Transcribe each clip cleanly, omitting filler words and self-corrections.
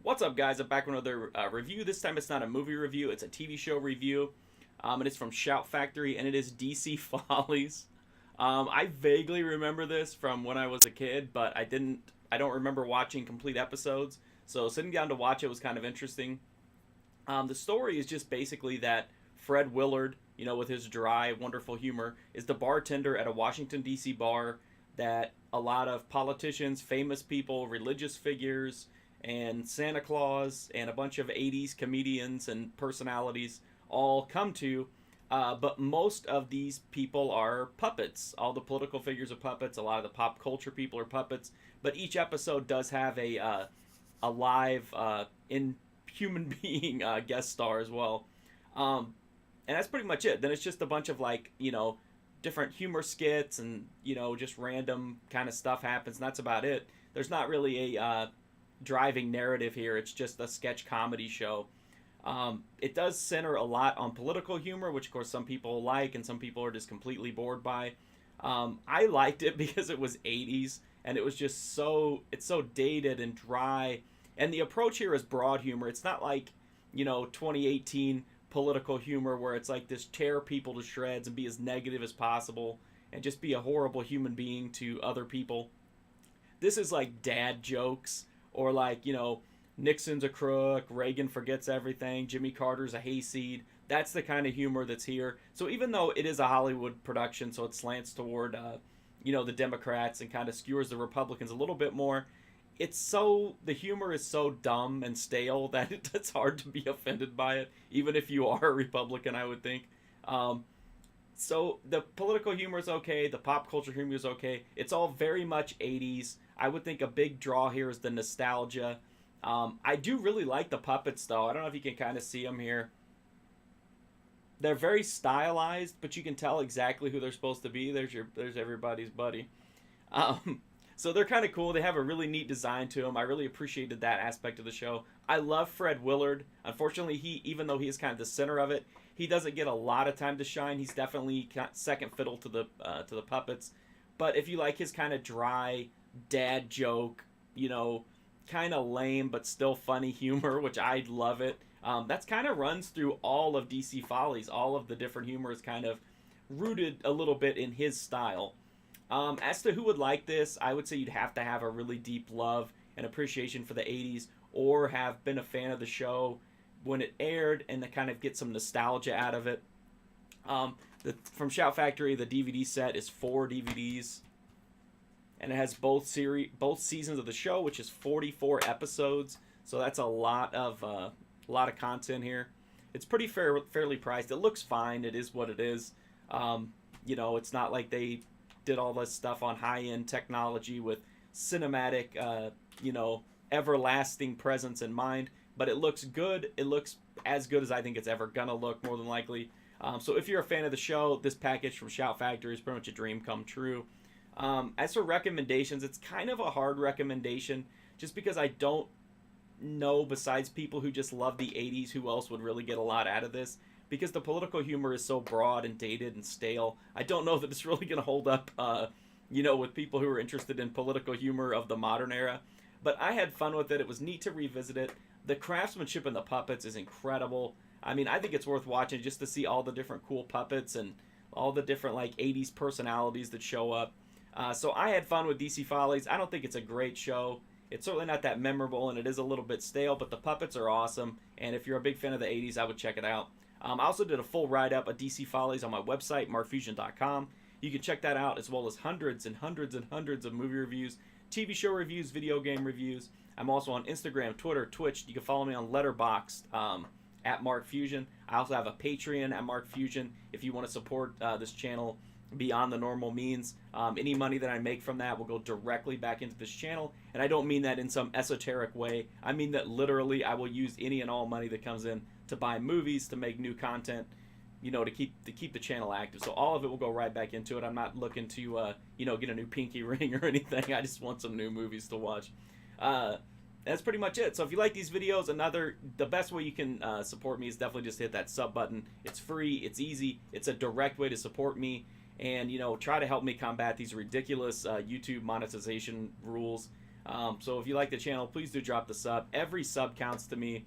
What's up, guys? I'm back with another review. This time it's not a movie review, it's a TV show review. And it's from Shout Factory, and it is DC Follies. I vaguely remember this from when I was a kid, but I don't remember watching complete episodes. So sitting down to watch it was kind of interesting. The story is just basically that Fred Willard, with his dry, wonderful humor, is the bartender at a Washington, D.C. bar that a lot of politicians, famous people, religious figures, and Santa Claus, and a bunch of 80s comedians and personalities all come to. But most of these people are puppets. All the political figures are puppets. A lot of the pop culture people are puppets. But each episode does have a live in human being guest star as well. And that's pretty much it. Then it's just a bunch of different humor skits and just random kind of stuff happens. And that's about it. There's not really a driving narrative here. It's just a sketch comedy show. It does center a lot on political humor, which of course some people like and some people are just completely bored by. I liked it because it was 80s and it was just it's so dated and dry. And the approach here is broad humor. It's not like 2018 political humor where it's like this tear people to shreds and be as negative as possible and just be a horrible human being to other people. This is like dad jokes or Nixon's a crook, Reagan forgets everything, Jimmy Carter's a hayseed. That's the kind of humor that's here. So even though it is a Hollywood production, so it slants toward the Democrats and kind of skewers the Republicans a little bit more, the humor is so dumb and stale that it's hard to be offended by it, even if you are a Republican, I would think. So the political humor is okay, the pop culture humor is okay. It's all very much 80s. I would think a big draw here is the nostalgia. I do really like the puppets, though. I don't know if you can kind of see them here. They're very stylized, but you can tell exactly who they're supposed to be. There's everybody's buddy. Um, so they're kind of cool. They have a really neat design to them. I really appreciated that aspect of the show. I love Fred Willard. Unfortunately, even though he is kind of the center of it, he doesn't get a lot of time to shine. He's definitely second fiddle to the puppets. But if you like his kind of dry dad joke, kind of lame but still funny humor, which I love it. That's kind of runs through all of DC Follies. All of the different humor is kind of rooted a little bit in his style. As to who would like this, I would say you'd have to have a really deep love and appreciation for the 80s or have been a fan of the show when it aired and to kind of get some nostalgia out of it. From Shout Factory, the DVD set is 4 DVDs. And it has both seasons of the show, which is 44 episodes. So that's a lot of content here. It's pretty fairly priced. It looks fine. It is what it is. It's not like they did all this stuff on high-end technology with cinematic, everlasting presence in mind. But it looks good. It looks as good as I think it's ever gonna look, more than likely. So if you're a fan of the show, this package from Shout Factory is pretty much a dream come true. As for recommendations, it's kind of a hard recommendation just because I don't know, besides people who just love the 80s, who else would really get a lot out of this. Because the political humor is so broad and dated and stale, I don't know that it's really going to hold up, with people who are interested in political humor of the modern era. But I had fun with it. It was neat to revisit it. The craftsmanship in the puppets is incredible. I mean, I think it's worth watching just to see all the different cool puppets and all the different 80s personalities that show up. So I had fun with DC Follies. I don't think it's a great show. It's certainly not that memorable, and it is a little bit stale, but the puppets are awesome. And if you're a big fan of the 80s, I would check it out. I also did a full write-up of DC Follies on my website, markfusion.com. You can check that out, as well as hundreds and hundreds and hundreds of movie reviews, TV show reviews, video game reviews. I'm also on Instagram, Twitter, Twitch. You can follow me on Letterboxd at MarkFusion. I also have a Patreon at MarkFusion if you want to support this channel beyond the normal means. Any money that I make from that will go directly back into this channel, and I don't mean that in some esoteric way. I mean that literally I will use any and all money that comes in to buy movies, to make new content, to keep the channel active. So all of it will go right back into it. I'm not looking to get a new pinky ring or anything. I just want some new movies to watch. That's pretty much it. So if you like these videos, the best way you can support me is definitely just hit that sub button. It's free, it's easy, it's a direct way to support me. And, try to help me combat these ridiculous YouTube monetization rules. So if you like the channel, please do drop the sub. Every sub counts to me,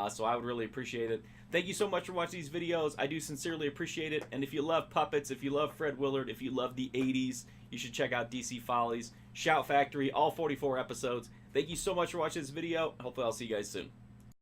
so I would really appreciate it. Thank you so much for watching these videos. I do sincerely appreciate it. And if you love puppets, if you love Fred Willard, if you love the 80s, you should check out DC Follies, Shout Factory, all 44 episodes. Thank you so much for watching this video. Hopefully I'll see you guys soon.